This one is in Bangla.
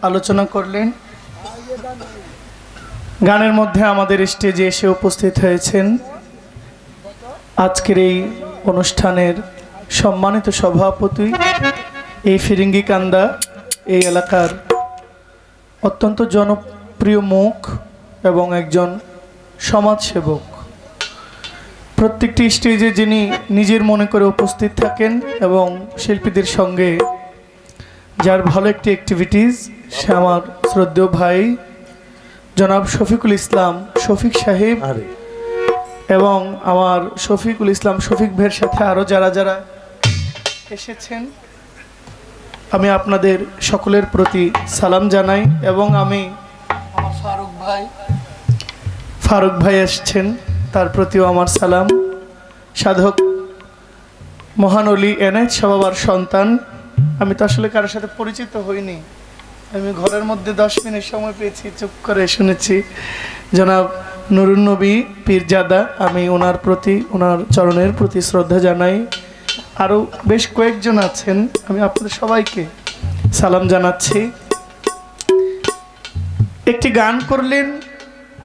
আলোচনা করলেন। গানের মধ্যে আমাদের স্টেজে এসে উপস্থিত হয়েছেন আজকের এই অনুষ্ঠানের সম্মানিত সভাপতি, এই ফিরিঙ্গিকান্দা এই এলাকার অত্যন্ত জনপ্রিয় মুখ এবং একজন সমাজসেবক। প্রত্যেকটি স্টেজে যিনি নিজের মনে করে উপস্থিত থাকেন এবং শিল্পীদের সঙ্গে যার ভালো একটি অ্যাক্টিভিটিস, সে আমার শ্রদ্ধেয় ভাই জনাব শফিকুল ইসলাম শফিক সাহেব এবং আমার শফিকুল ইসলাম শফিক ভাইয়ের সাথে আরও যারা যারা এসেছেন, আমি আপনাদের সকলের প্রতি সালাম জানাই। এবং আমি আমার ফারুক ভাই এসছেন, তার প্রতিও আমার সালাম। সাধক মহানলী এনায়েত শাহ বাবার সন্তান। আমি তো আসলে কারোর সাথে পরিচিত হইনি, আমি ঘরের মধ্যে 10 মিনিট সময় পেয়েছি, চুপ করে শুনেছি। জনাব নুরুন নবী পীরজাদা, আমি ওনার প্রতি, ওনার চরণের প্রতি শ্রদ্ধা জানাই। আরও বেশ কয়েকজন আছেন, আমি আপনাদের সবাইকে সালাম জানাচ্ছি। একটি গান করলেন